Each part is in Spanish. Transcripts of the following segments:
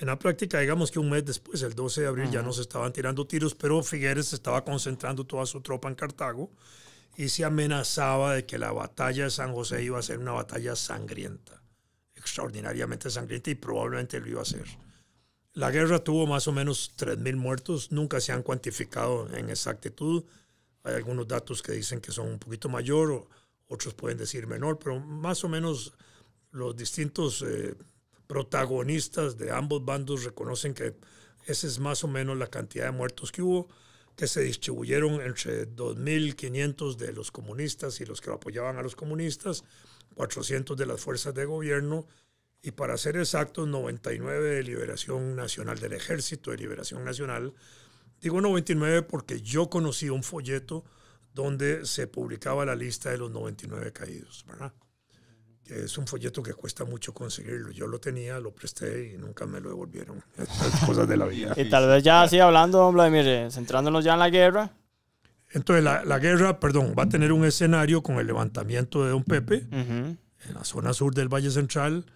En la práctica, digamos que un mes después, el 12 de abril, ya no se estaban tirando tiros, pero Figueres estaba concentrando toda su tropa en Cartago y se amenazaba de que la batalla de San José iba a ser una batalla sangrienta, extraordinariamente sangrienta, y probablemente lo iba a ser. La guerra tuvo más o menos 3.000 muertos, nunca se han cuantificado en exactitud. Hay algunos datos que dicen que son un poquito mayor, otros pueden decir menor, pero más o menos los distintos protagonistas de ambos bandos reconocen que esa es más o menos la cantidad de muertos que hubo, que se distribuyeron entre 2.500 de los comunistas y los que apoyaban a los comunistas, 400 de las fuerzas de gobierno, y para ser exactos, 99 de Liberación Nacional, del Ejército de Liberación Nacional. Digo 99 porque yo conocí un folleto donde se publicaba la lista de los 99 caídos, ¿verdad? Que es un folleto que cuesta mucho conseguirlo. Yo lo tenía, lo presté y nunca me lo devolvieron. Estas cosas de la vida. Y tal vez ya así hablando, Vladimir, centrándonos ya en la guerra. Entonces la guerra, va a tener un escenario con el levantamiento de Don Pepe en la zona sur del Valle Central,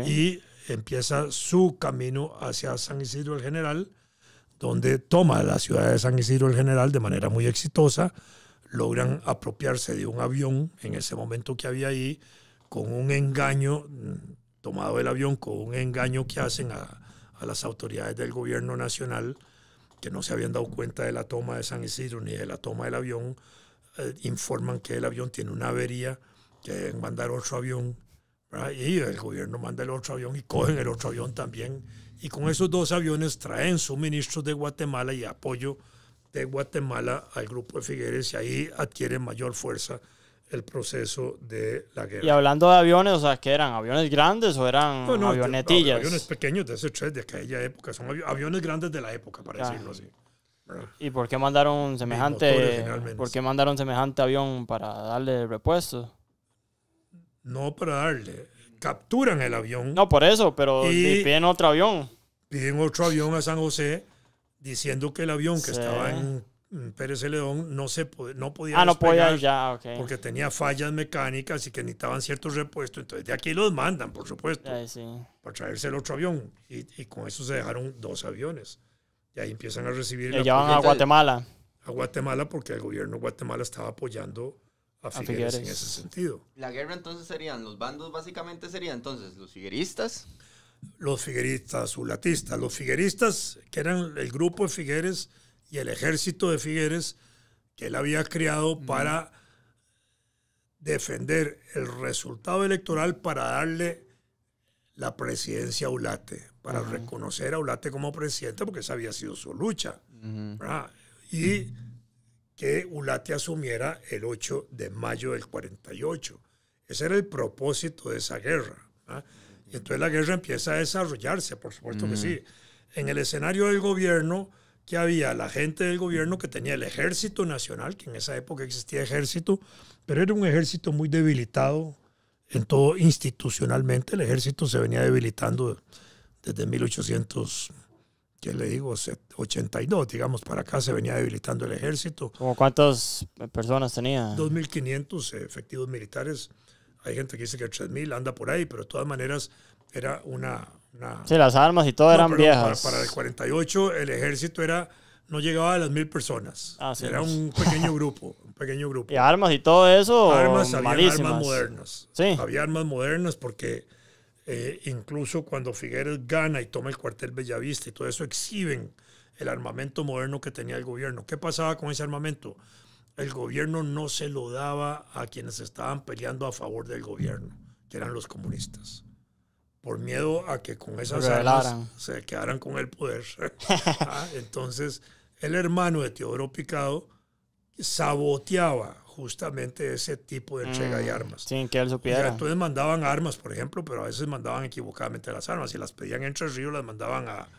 y empieza su camino hacia San Isidro el General, donde toma la ciudad de San Isidro el General de manera muy exitosa. Logran apropiarse de un avión en ese momento que había ahí, con un engaño, tomado el avión con un engaño que hacen a las autoridades del gobierno nacional, que no se habían dado cuenta de la toma de San Isidro ni de la toma del avión. Informan que el avión tiene una avería, que deben mandar otro avión, ¿verdad? Y el gobierno manda el otro avión y cogen el otro avión también. Y con esos dos aviones traen suministros de Guatemala y apoyo de Guatemala al grupo de Figueres, y ahí adquiere mayor fuerza el proceso de la guerra. Y hablando de aviones, o sea, ¿qué eran? ¿Aviones grandes o eran avionetillas? Aviones pequeños de ese tres de aquella época. Son aviones grandes de la época, para decirlo así, ¿verdad? ¿Y por qué mandaron semejante avión para darle repuestos? No para darle. Capturan el avión. No, por eso, pero piden otro avión. Piden otro avión a San José, diciendo que el avión que estaba en Pérez Celedón no podía despegar, porque tenía fallas mecánicas y que necesitaban ciertos repuestos. Entonces de aquí los mandan, por supuesto, para traerse el otro avión, y con eso se dejaron 2 aviones, y ahí empiezan a recibir y llevan a Guatemala porque el gobierno de Guatemala estaba apoyando a Figueres en ese sentido. La guerra entonces serían, los bandos básicamente serían entonces los figueristas, ulatistas, los figueristas, que eran el grupo de Figueres y el ejército de Figueres, que él había creado para defender el resultado electoral, para darle la presidencia a Ulate, para reconocer a Ulate como presidente, porque esa había sido su lucha, ¿verdad? Y que Ulate asumiera el 8 de mayo del 48. Ese era el propósito de esa guerra, ¿verdad? Y entonces la guerra empieza a desarrollarse, por supuesto que sí. En el escenario del gobierno, que había la gente del gobierno que tenía el Ejército Nacional, que en esa época existía ejército, pero era un ejército muy debilitado en todo institucionalmente. El ejército se venía debilitando desde 1882, digamos, para acá se venía debilitando el ejército. ¿Cómo cuántas personas tenía? 2.500 efectivos militares. Hay gente que dice que 3.000, anda por ahí, pero de todas maneras era Sí, las armas y todo eran viejas. Para el 48 el ejército no llegaba a las 1.000 personas. Era un pequeño grupo. Y armas y todo eso, había armas modernas. Sí. Había armas modernas porque incluso cuando Figueres gana y toma el cuartel Bellavista y todo eso, exhiben el armamento moderno que tenía el gobierno. ¿Qué pasaba con ese armamento? El gobierno no se lo daba a quienes estaban peleando a favor del gobierno, que eran los comunistas, por miedo a que con esas armas se quedaran con el poder. Entonces, el hermano de Teodoro Picado saboteaba justamente ese tipo de entrega de armas. Sin que él supiera. Entonces mandaban armas, por ejemplo, pero a veces mandaban equivocadamente las armas. Si las pedían en Tres Ríos, las mandaban a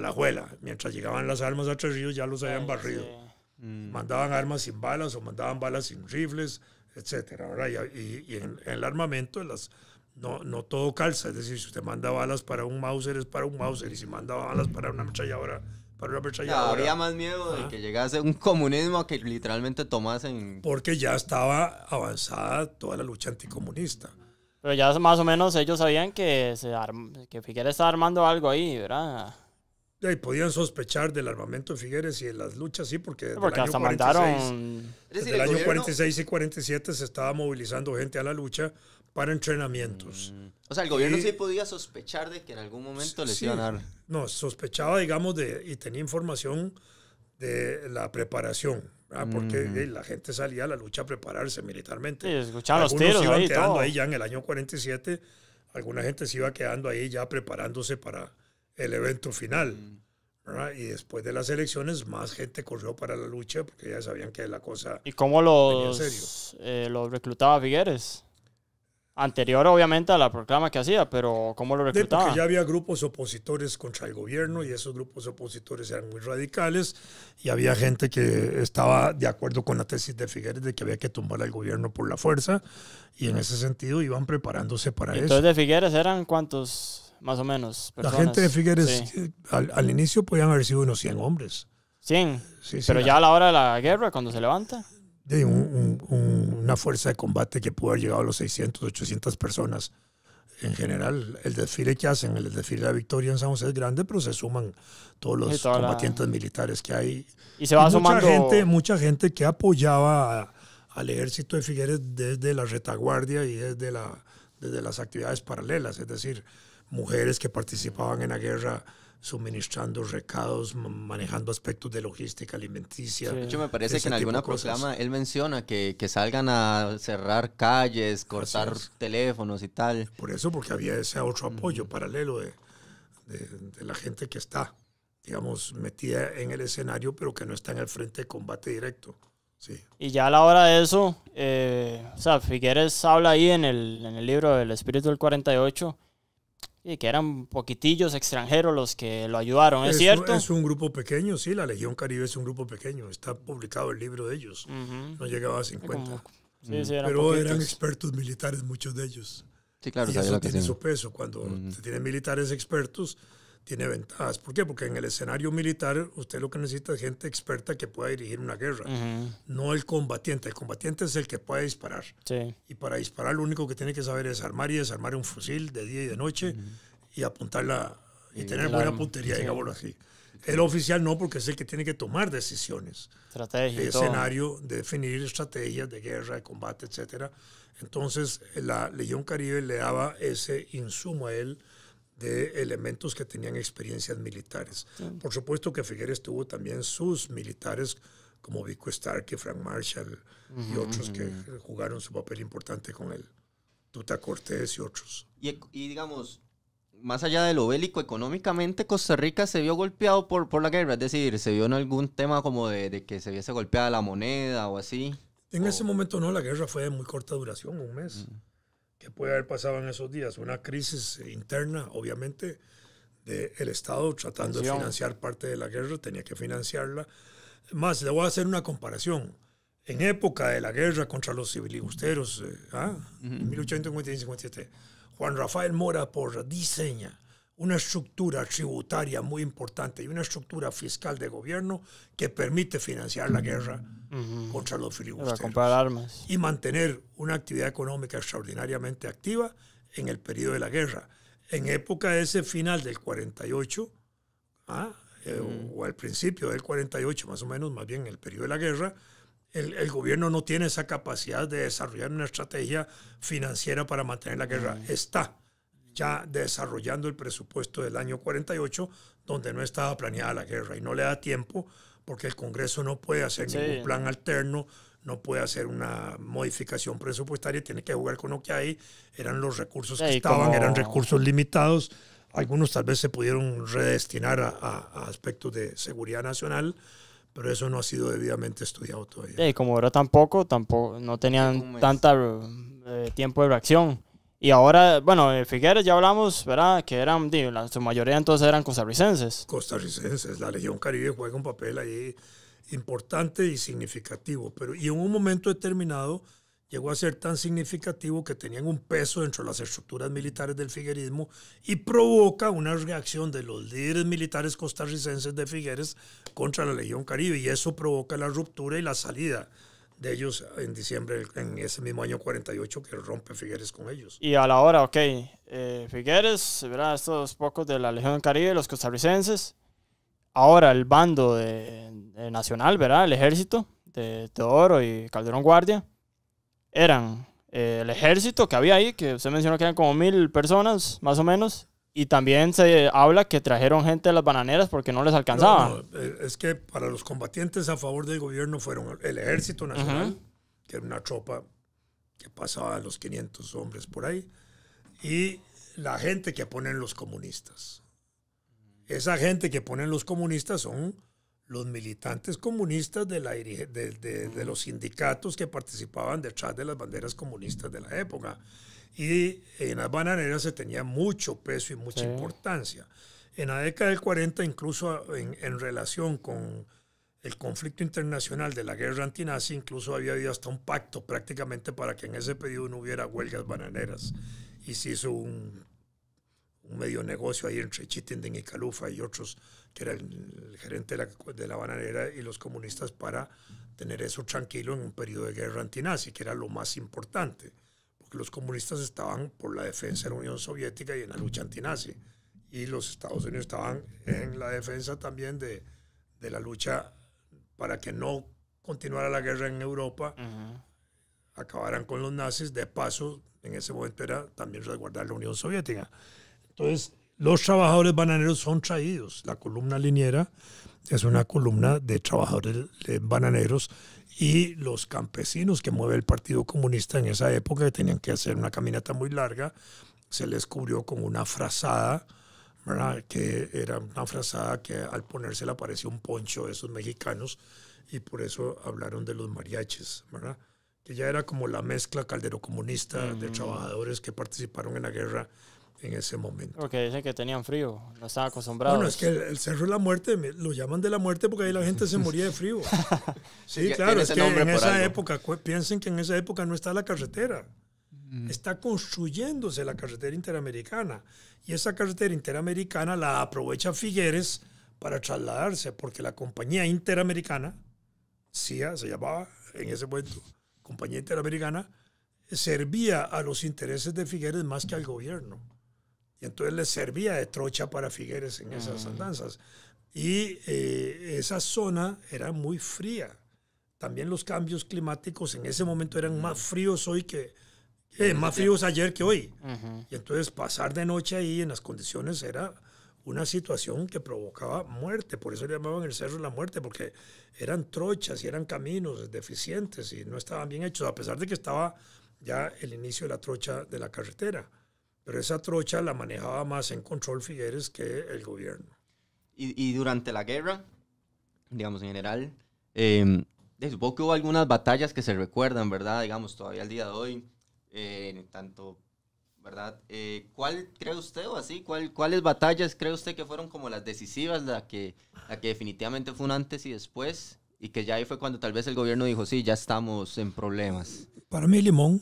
La Juela. Mientras llegaban las armas a Tres Ríos, ya los habían barrido. Mandaban armas sin balas o mandaban balas sin rifles, etcétera, ¿verdad? Y en el armamento, no todo calza. Es decir, si usted manda balas para un Mauser, es para un Mauser. Y si manda balas para una ametralladora, para una ametralladora. Había más miedo de que llegase un comunismo a que literalmente tomasen... Porque ya estaba avanzada toda la lucha anticomunista. Pero ya más o menos ellos sabían que, que Figueres estaba armando algo ahí, ¿verdad? Y podían sospechar del armamento de Figueres y de las luchas, sí, porque desde el hasta año 46, mandaron... desde el año 46 y 47 se estaba movilizando gente a la lucha para entrenamientos. O sea, el gobierno sí podía sospechar de que en algún momento les iban a dar. No, sospechaba, digamos, y tenía información de la preparación, ¿verdad? Porque la gente salía a la lucha a prepararse militarmente. Sí, escuchaban los tiros iban ahí, quedando todo. ahí ya en el año 47, alguna gente se iba quedando ahí ya preparándose para el evento final, ¿verdad? Y después de las elecciones más gente corrió para la lucha porque ya sabían que la cosa ¿Y cómo los reclutaba Figueres? Anterior obviamente a la proclama que hacía, pero ¿cómo lo reclutaba? Porque ya había grupos opositores contra el gobierno y esos grupos opositores eran muy radicales y había gente que estaba de acuerdo con la tesis de Figueres de que había que tumbar al gobierno por la fuerza y en ese sentido iban preparándose para eso. Entonces de Figueres eran ¿cuántos? Más o menos, personas. La gente de Figueres, sí. al inicio podían haber sido unos 100 hombres. 100, sí, pero ya a la hora de la guerra, cuando se levanta. De una fuerza de combate que pudo haber llegado a los 600, 800 personas. En general, el desfile que hacen, el desfile de la Victoria en San José es grande, pero se suman todos los combatientes militares que hay. Y se va sumando... Mucha gente que apoyaba al ejército de Figueres desde la retaguardia y desde las actividades paralelas, es decir, mujeres que participaban en la guerra suministrando recados, manejando aspectos de logística alimenticia. Sí. De hecho, me parece que en alguna proclama él menciona que salgan a cerrar calles, cortar teléfonos y tal. Por eso, porque había ese otro apoyo paralelo de la gente que está, digamos, metida en el escenario, pero que no está en el frente de combate directo. Sí. Y ya a la hora de eso, o sea, Figueres habla ahí en el libro del Espíritu del 48, y que eran poquitillos extranjeros los que lo ayudaron, ¿es cierto? Es un grupo pequeño, sí, la Legión Caribe es un grupo pequeño, está publicado el libro de ellos, no llegaba a 50. Sí, eran pero poquitos. eran expertos militares muchos de ellos. Sí, claro, y eso tiene su peso, cuando se tienen militares expertos, tiene ventajas. ¿Por qué? Porque en el escenario militar usted lo que necesita es gente experta que pueda dirigir una guerra, no el combatiente. El combatiente es el que puede disparar. Sí. Y para disparar lo único que tiene que saber es armar y desarmar un fusil de día y de noche y apuntarla y tener buena puntería, digámoslo así. El oficial no, porque es el que tiene que tomar decisiones. Estrategia de escenario, de definir estrategias de guerra, de combate, etc. Entonces, la Legión Caribe le daba ese insumo a él de elementos que tenían experiencias militares. Sí. Por supuesto que Figueres tuvo también sus militares como Vico Stark, Frank Marshall y otros que jugaron su papel importante con él. Tuta Cortés y otros. Y digamos, más allá de lo bélico, económicamente Costa Rica se vio golpeado por la guerra, es decir, se vio en algún tema como de que se viese golpeada la moneda o así. En ese momento no, la guerra fue de muy corta duración, un mes. ¿Qué puede haber pasado en esos días? Una crisis interna, obviamente, del Estado tratando de financiar parte de la guerra, tenía que financiarla. Más, le voy a hacer una comparación. En época de la guerra contra los filibusteros, en 1857, Juan Rafael Mora Porra diseña una estructura tributaria muy importante y una estructura fiscal de gobierno que permite financiar la guerra contra los filibusteros. Para comprar armas. Y mantener una actividad económica extraordinariamente activa en el periodo de la guerra. En época de ese final del 48, o al principio del 48, más o menos, más bien en el periodo de la guerra, el gobierno no tiene esa capacidad de desarrollar una estrategia financiera para mantener la guerra. Está ya desarrollando el presupuesto del año 48, donde no estaba planeada la guerra y no le da tiempo porque el Congreso no puede hacer ningún plan alterno, no puede hacer una modificación presupuestaria, tiene que jugar con lo que hay. Eran los recursos que estaban, eran recursos limitados. Algunos tal vez se pudieron redestinar a aspectos de seguridad nacional, pero eso no ha sido debidamente estudiado todavía. Y como era tampoco no tenían tanta tiempo de reacción. Y ahora, bueno, Figueres ya hablamos, ¿verdad? Que eran, su mayoría entonces eran costarricenses. Costarricenses, la Legión Caribe juega un papel ahí importante y significativo, y en un momento determinado llegó a ser tan significativo que tenían un peso dentro de las estructuras militares del figuerismo y provoca una reacción de los líderes militares costarricenses de Figueres contra la Legión Caribe, y eso provoca la ruptura y la salida de ellos en diciembre, en ese mismo año 48, que rompe Figueres con ellos. Y a la hora, ok, Figueres, ¿verdad? Estos pocos de la Legión del Caribe, los costarricenses. Ahora el bando de Nacional, ¿verdad? El ejército de Teodoro y Calderón Guardia. Eran el ejército que había ahí, que usted mencionó que eran como 1000 personas, más o menos. Y también se habla que trajeron gente de las bananeras porque no les alcanzaba. No, es que para los combatientes a favor del gobierno fueron el Ejército Nacional, que era una tropa que pasaba a los 500 hombres por ahí, y la gente que ponen los comunistas. Esa gente que ponen los comunistas son los militantes comunistas de los sindicatos que participaban detrás de las banderas comunistas de la época. Y en las bananeras se tenía mucho peso y mucha importancia. En la década del 40, incluso en relación con el conflicto internacional de la guerra antinazi, incluso había habido hasta un pacto prácticamente para que en ese periodo no hubiera huelgas bananeras. Y se hizo un medio negocio ahí entre Chittenden y Calufa y otros, que era el gerente de la bananera y los comunistas, para tener eso tranquilo en un periodo de guerra antinazi, que era lo más importante. Los comunistas estaban por la defensa de la Unión Soviética y en la lucha antinazi. Y los Estados Unidos estaban en la defensa también de la lucha para que no continuara la guerra en Europa, acabaran con los nazis. De paso, en ese momento era también resguardar la Unión Soviética. Entonces, los trabajadores bananeros son traídos. La columna liniera es una columna de trabajadores bananeros, y los campesinos que mueve el Partido Comunista en esa época, que tenían que hacer una caminata muy larga, se les cubrió con una frazada, ¿verdad? Que era una frazada que al ponérsela parecía un poncho de esos mexicanos, y por eso hablaron de los mariachis, ¿verdad? Que ya era como la mezcla caldero-comunista de trabajadores que participaron en la guerra en ese momento. Porque dicen que tenían frío, no estaban acostumbrados. Bueno, es que el Cerro de la Muerte lo llaman de la muerte porque ahí la gente se moría de frío. Sí, claro, es que en esa época, piensen que en esa época no está la carretera. Está construyéndose la carretera interamericana. Y esa carretera interamericana la aprovecha Figueres para trasladarse, porque la compañía interamericana, CIA se llamaba en ese momento, compañía interamericana, servía a los intereses de Figueres más que al gobierno. Y entonces les servía de trocha para Figueres en esas andanzas. Y esa zona era muy fría. También los cambios climáticos en ese momento eran más fríos más fríos ayer que hoy. Y entonces pasar de noche ahí en las condiciones era una situación que provocaba muerte. Por eso le llamaban el Cerro de la Muerte, porque eran trochas y eran caminos deficientes y no estaban bien hechos, a pesar de que estaba ya el inicio de la trocha de la carretera. Pero esa trocha la manejaba más en control Figueres que el gobierno. Y durante la guerra, digamos en general, supongo que hubo algunas batallas que se recuerdan, ¿verdad? Digamos, todavía al día de hoy, tanto, ¿verdad? ¿Cuál cree usted o así? ¿Cuáles batallas cree usted que fueron como las decisivas, la que definitivamente fue un antes y después? Y que ya ahí fue cuando tal vez el gobierno dijo, sí, ya estamos en problemas. Para mí, Limón.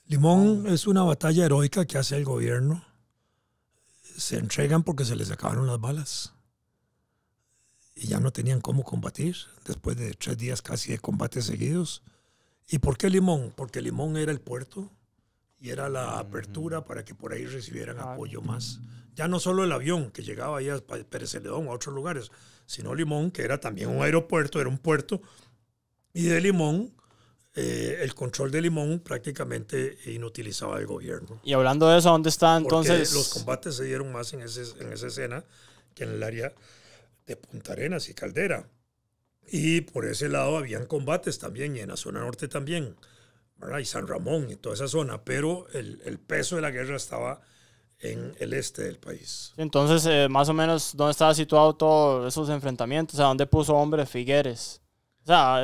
Limón es una batalla heroica que hace el gobierno. Se entregan porque se les acabaron las balas. Y ya no tenían cómo combatir después de 3 días casi de combates seguidos. ¿Y por qué Limón? Porque Limón era el puerto y era la apertura para que por ahí recibieran apoyo más. Ya no solo el avión que llegaba ahí a Pérez Celedón o a otros lugares, sino Limón, que era también un aeropuerto, era un puerto. Y de Limón, el control de Limón prácticamente inutilizaba el gobierno. Y hablando de eso, ¿dónde está entonces? Porque los combates se dieron más en esa escena que en el área de Punta Arenas y Caldera. Y por ese lado habían combates también, y en la zona norte también, ¿verdad? Y San Ramón y toda esa zona, pero el peso de la guerra estaba en el este del país. Entonces, más o menos, ¿dónde estaba situado todos esos enfrentamientos? O sea, ¿dónde puso hombre Figueres? O sea,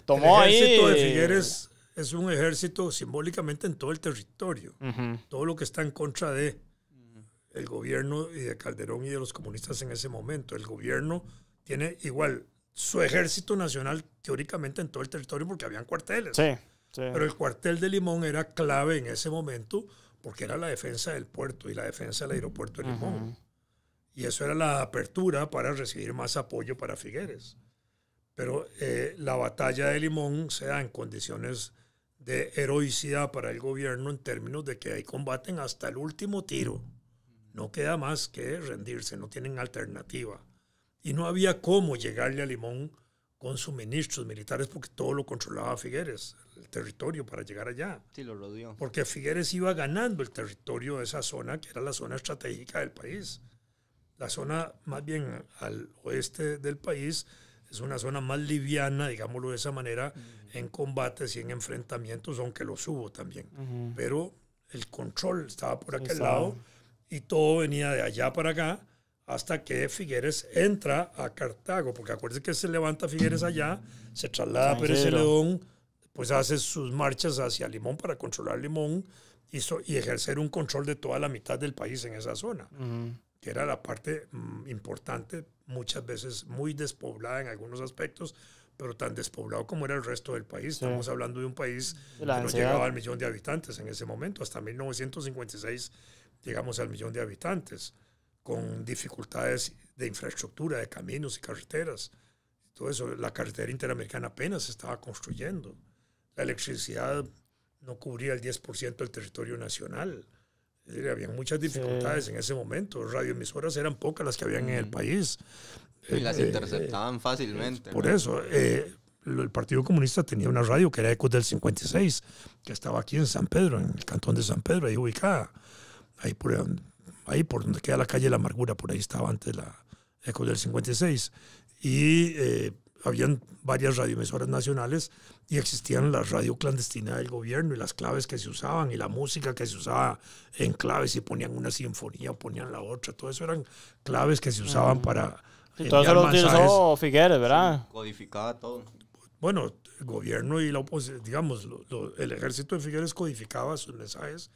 tomó ahí... El ejército de Figueres es un ejército simbólicamente en todo el territorio. Todo lo que está en contra de el gobierno y de Calderón y de los comunistas en ese momento. El gobierno tiene igual su ejército nacional teóricamente en todo el territorio porque habían cuarteles. Sí. Pero el cuartel de Limón era clave en ese momento porque era la defensa del puerto y la defensa del aeropuerto de Limón. Y eso era la apertura para recibir más apoyo para Figueres. Pero la batalla de Limón se da en condiciones de heroicidad para el gobierno en términos de que ahí combaten hasta el último tiro. No queda más que rendirse, no tienen alternativa. Y no había cómo llegarle a Limón con suministros militares porque todo lo controlaba Figueres, el territorio para llegar allá. Sí, lo rodeó. Porque Figueres iba ganando el territorio de esa zona, que era la zona estratégica del país. La zona más bien al oeste del país es una zona más liviana, digámoslo de esa manera, en combates y en enfrentamientos, aunque los hubo también. Pero el control estaba por aquel lado y todo venía de allá para acá hasta que Figueres entra a Cartago, porque acuérdense que se levanta Figueres allá, se traslada a Pérez Celedón, pues hace sus marchas hacia Limón para controlar Limón y ejercer un control de toda la mitad del país en esa zona, que era la parte importante, muchas veces muy despoblada en algunos aspectos, pero tan despoblado como era el resto del país. Estamos hablando de un país que no llegaba al 1.000.000 de habitantes en ese momento. Hasta 1956 llegamos al 1.000.000 de habitantes, con dificultades de infraestructura, de caminos y carreteras. Todo eso, la carretera interamericana apenas se estaba construyendo. La electricidad no cubría el 10% del territorio nacional. Es decir, había muchas dificultades en ese momento. Radioemisoras eran pocas las que habían en el país. Y las interceptaban fácilmente. Por eso, el Partido Comunista tenía una radio que era Ecos del 56, que estaba aquí en San Pedro, en el cantón de San Pedro, ahí ubicada. Ahí por donde queda la calle La Amargura, por ahí estaba antes la Ecos del 56. Y habían varias radioemisoras nacionales y existían la radio clandestina del gobierno y las claves que se usaban y la música que se usaba en claves, y ponían una sinfonía o ponían la otra. Todo eso eran claves que se usaban para... Y todo eso lo utilizó Figueres, ¿verdad? Sí, codificaba todo. Bueno, el gobierno y la oposición, digamos, el ejército de Figueres codificaba sus mensajes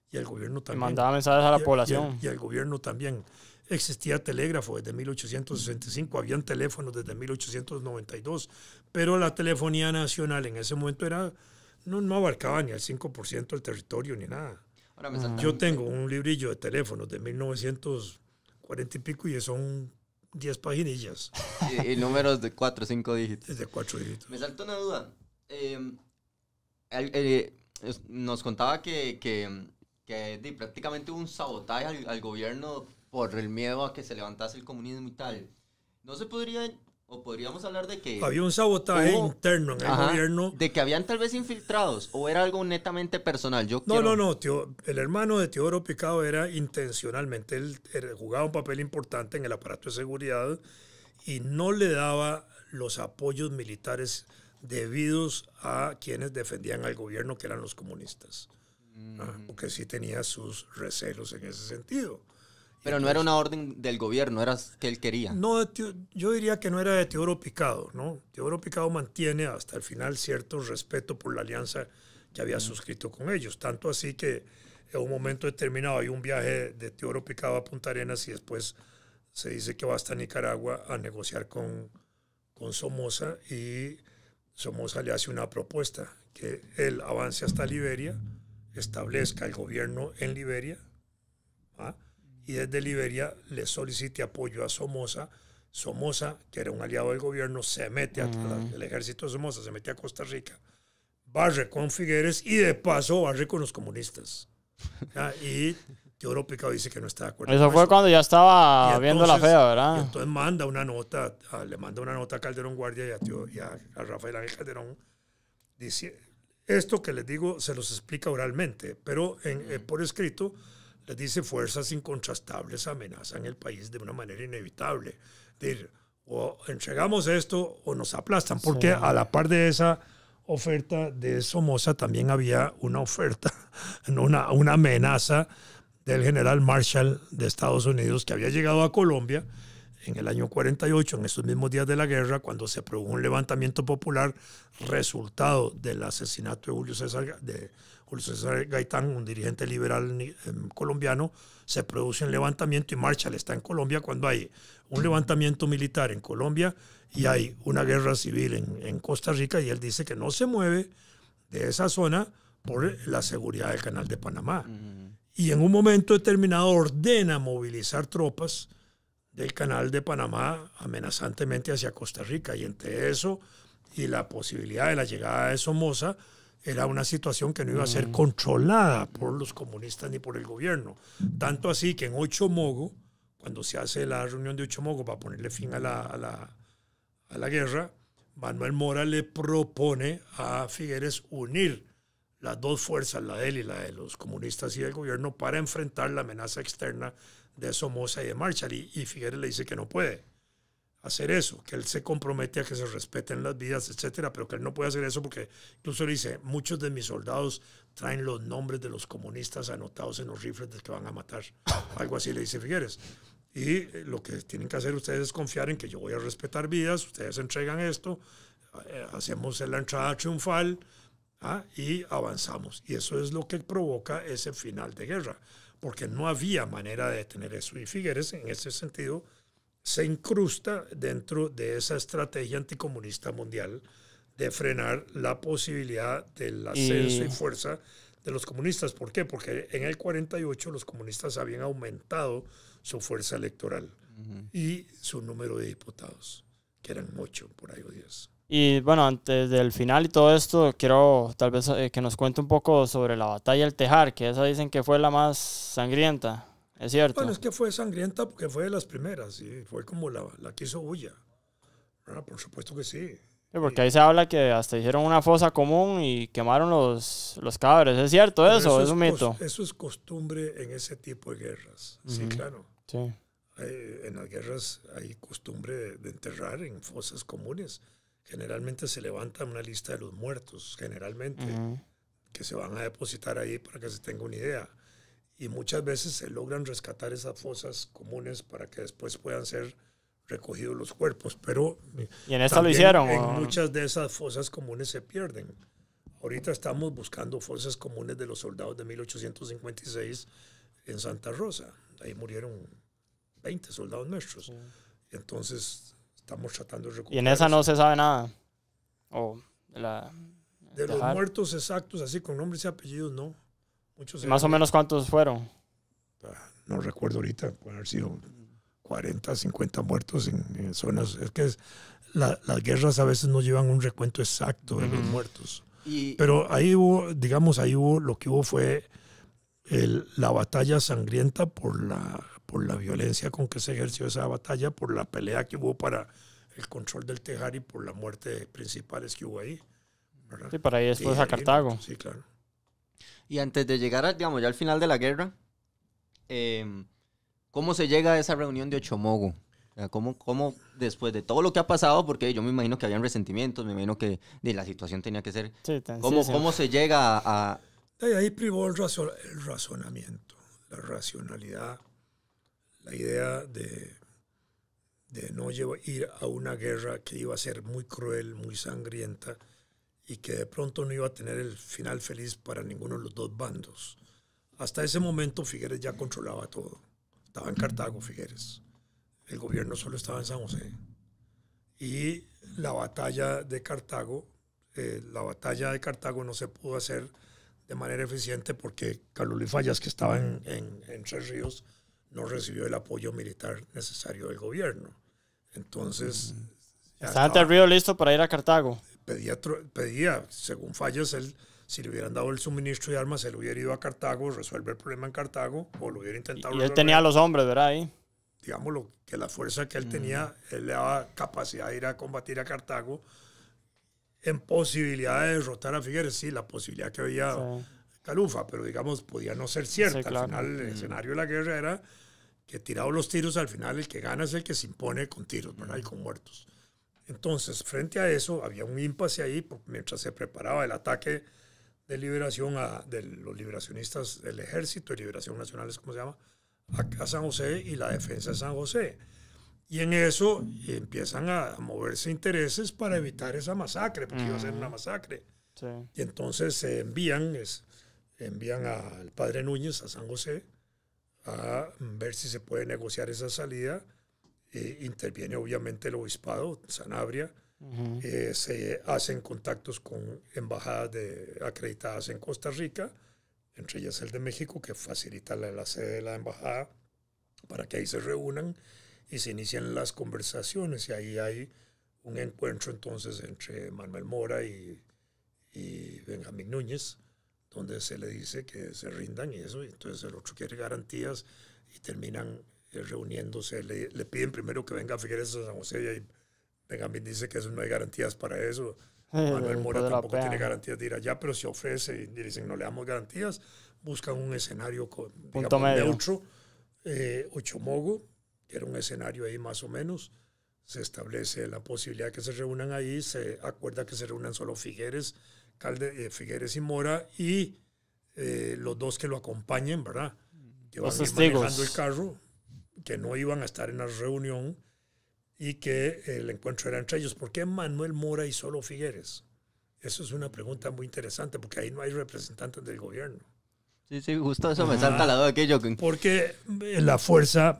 y el gobierno también. Y mandaba mensajes a la población. Y el gobierno también. Existía telégrafo desde 1865, habían teléfonos desde 1892, pero la telefonía nacional en ese momento no abarcaba ni el 5% del territorio ni nada. Yo tengo un librillo de teléfonos de 1940 y pico y son 10 paginillas. Y números de 4 o 5 dígitos. De 4 dígitos. Me saltó una duda. Nos contaba que prácticamente hubo un sabotaje al gobierno por el miedo a que se levantase el comunismo y tal. ¿No se podría, o podríamos hablar de que... Había un sabotaje interno en el gobierno? De que habían tal vez infiltrados, o era algo netamente personal. No, el hermano de Teodoro Picado era intencionalmente, él jugaba un papel importante en el aparato de seguridad y no le daba los apoyos militares debidos a quienes defendían al gobierno, que eran los comunistas. Porque sí tenía sus recelos en ese sentido. Pero no era una orden del gobierno, era que él quería. No, yo diría que no era de Teodoro Picado, ¿no? Teodoro Picado mantiene hasta el final cierto respeto por la alianza que había suscrito con ellos. Tanto así que en un momento determinado hay un viaje de Teodoro Picado a Punta Arenas y después se dice que va hasta Nicaragua a negociar con Somoza, y Somoza le hace una propuesta, que él avance hasta Liberia, establezca el gobierno en Liberia, y desde Liberia le solicite apoyo a Somoza. Somoza, que era un aliado del gobierno, se mete el ejército de Somoza se mete a Costa Rica, barre con Figueres y de paso barre con los comunistas. Y Teodoro Picado dice que no está de acuerdo. Eso fue cuando ya estaba viendo la fea, ¿verdad? Y entonces le manda una nota a Calderón Guardia y a Rafael Ángel Calderón. Dice, esto que les digo se los explica oralmente, pero por escrito les dice: fuerzas incontrastables amenazan el país de una manera inevitable. Es decir, o entregamos esto o nos aplastan, porque a la par de esa oferta de Somoza también había una oferta, una amenaza del general Marshall de Estados Unidos, que había llegado a Colombia en el año 48, en estos mismos días de la guerra, cuando se produjo un levantamiento popular resultado del asesinato de Julio César Gaitán, un dirigente liberal colombiano. Se produce un levantamiento y Marshall está en Colombia cuando hay un levantamiento militar en Colombia y hay una guerra civil en Costa Rica, y él dice que no se mueve de esa zona por la seguridad del Canal de Panamá. Y en un momento determinado ordena movilizar tropas del canal de Panamá amenazantemente hacia Costa Rica. Y entre eso y la posibilidad de la llegada de Somoza, era una situación que no iba a ser controlada por los comunistas ni por el gobierno. Tanto así que en Ochomogo, cuando se hace la reunión de Ochomogo para ponerle fin a la guerra, Manuel Mora le propone a Figueres unir las dos fuerzas, la de él y la de los comunistas y del gobierno, para enfrentar la amenaza externa de Somoza y de Marshall. Y Figueres le dice que no puede hacer eso, que él se compromete a que se respeten las vidas, etcétera, pero que él no puede hacer eso porque incluso le dice, muchos de mis soldados traen los nombres de los comunistas anotados en los rifles del que van a matar. Algo así le dice Figueres. Y lo que tienen que hacer ustedes es confiar en que yo voy a respetar vidas, ustedes entregan esto, hacemos la entrada triunfal, y avanzamos. Y eso es lo que provoca ese final de guerra, porque no había manera de detener eso. Y Figueres, en ese sentido, se incrusta dentro de esa estrategia anticomunista mundial de frenar la posibilidad del ascenso y fuerza de los comunistas. ¿Por qué? Porque en el 48 los comunistas habían aumentado su fuerza electoral y su número de diputados, que eran 8 por ahí o 10. Y bueno, antes del final y todo esto, quiero tal vez que nos cuente un poco sobre la batalla del Tejar, que esa dicen que fue la más sangrienta, ¿es cierto? Bueno, es que fue sangrienta porque fue de las primeras, y fue como la que hizo bulla. Por supuesto que sí. Sí, porque ahí se habla que hasta hicieron una fosa común y quemaron los cadáveres, ¿es cierto eso? ¿Es un mito? Eso es costumbre en ese tipo de guerras, sí, claro. Sí. En las guerras hay costumbre de enterrar en fosas comunes. Generalmente se levanta una lista de los muertos, generalmente, que se van a depositar ahí para que se tenga una idea. Y muchas veces se logran rescatar esas fosas comunes para que después puedan ser recogidos los cuerpos. Pero ¿y en esta lo hicieron? En muchas de esas fosas comunes se pierden. Ahorita estamos buscando fosas comunes de los soldados de 1856 en Santa Rosa. Ahí murieron 20 soldados nuestros. Entonces estamos tratando de recuperar. ¿Y en esa no se sabe nada? De los muertos exactos, así con nombres y apellidos, no. Muchos ¿Más o menos cuántos fueron? No recuerdo ahorita, pueden haber sido 40, 50 muertos en zonas. Es que las guerras a veces no llevan un recuento exacto de los muertos. Pero ahí hubo, lo que hubo fue la batalla sangrienta por la violencia con que se ejerció esa batalla, por la pelea que hubo para el control del Tejar y por la muerte de principales que hubo ahí, ¿verdad? Sí, para ahí después a Cartago. Sí, claro. Y antes de llegar, digamos, ya al final de la guerra, ¿cómo se llega a esa reunión de Ochomogo? ¿Cómo después de todo lo que ha pasado, porque yo me imagino que habían resentimientos, me imagino que la situación tenía que ser... Sí, ¿Cómo se llega a...? Ahí privó el razonamiento, la racionalidad, la idea de no ir a una guerra que iba a ser muy cruel, muy sangrienta, y que de pronto no iba a tener el final feliz para ninguno de los dos bandos. Hasta ese momento Figueres ya controlaba todo. Estaba en Cartago Figueres. El gobierno solo estaba en San José. Y la batalla de Cartago no se pudo hacer de manera eficiente porque Carlos Luis Fallas, que estaba en Tres Ríos, no recibió el apoyo militar necesario del gobierno. Entonces... ¿Estaba en Tres Ríos listo para ir a Cartago? Pedía, según Fallas, si le hubieran dado el suministro de armas, él hubiera ido a Cartago, resolver el problema en Cartago, o lo hubiera intentado resolver. Y él tenía a los hombres, ¿verdad? Ahí. Digámoslo, que la fuerza que él tenía, él le daba capacidad de ir a combatir a Cartago en posibilidad de derrotar a Figueres. Sí, la posibilidad que había Calufa, pero digamos, podía no ser cierta. Sí, claro. Al final, el escenario de la guerra era que tirados los tiros, al final el que gana es el que se impone con tiros, ¿verdad? Y con muertos. Entonces, frente a eso, había un impasse ahí, mientras se preparaba el ataque de liberación de los liberacionistas del Ejército de Liberación Nacional, ¿cómo se llama?, a San José, y la defensa de San José. Y en eso empiezan a moverse intereses para evitar esa masacre, porque iba a ser una masacre. Sí. Y entonces se envían al padre Núñez a San José a ver si se puede negociar esa salida. Interviene obviamente el obispado, Sanabria. Se hacen contactos con embajadas acreditadas en Costa Rica, entre ellas el de México, que facilita la sede de la embajada para que ahí se reúnan, y se inician las conversaciones y ahí hay un encuentro entonces entre Manuel Mora y Benjamín Núñez, donde se le dice que se rindan y eso, y entonces el otro quiere garantías y terminan reuniéndose, le piden primero que venga Figueres a San José y Benjamín dice que eso no hay garantías para eso. Manuel Mora tampoco tiene garantías de ir allá, pero se ofrece y dicen no le damos garantías, buscan un escenario digamos, neutro, Ochomogo, que era un escenario ahí más o menos, se establece la posibilidad de que se reúnan ahí, se acuerda que se reúnan solo Figueres, Figueres y Mora y los dos que lo acompañen, ¿verdad? Que van a ir manejando el carro, que no iban a estar en la reunión y que el encuentro era entre ellos. ¿Por qué Manuel Mora y solo Figueres? Eso es una pregunta muy interesante porque ahí no hay representantes del gobierno. Sí, justo eso me salta al lado de aquello. Porque la fuerza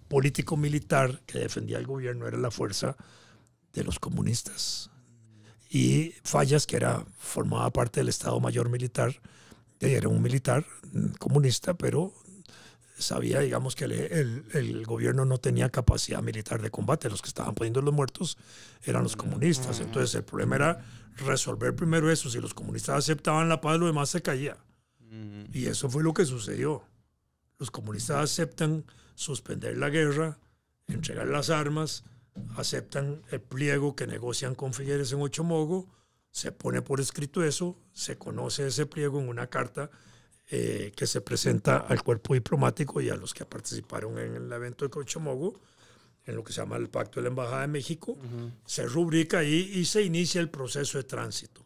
político-militar que defendía el gobierno era la fuerza de los comunistas. Y Fallas, que formaba parte del Estado Mayor Militar, era un militar comunista, pero sabía, digamos, que el gobierno no tenía capacidad militar de combate. Los que estaban poniendo los muertos eran los comunistas. Entonces el problema era resolver primero eso. Si los comunistas aceptaban la paz, lo demás se caía. Y eso fue lo que sucedió. Los comunistas aceptan suspender la guerra, entregar las armas, aceptan el pliego que negocian con Figueres en Ochomogo, se pone por escrito eso, se conoce ese pliego en una carta que se presenta al cuerpo diplomático y a los que participaron en el evento de Ochomogo, en lo que se llama el Pacto de la Embajada de México, se rubrica ahí y se inicia el proceso de tránsito.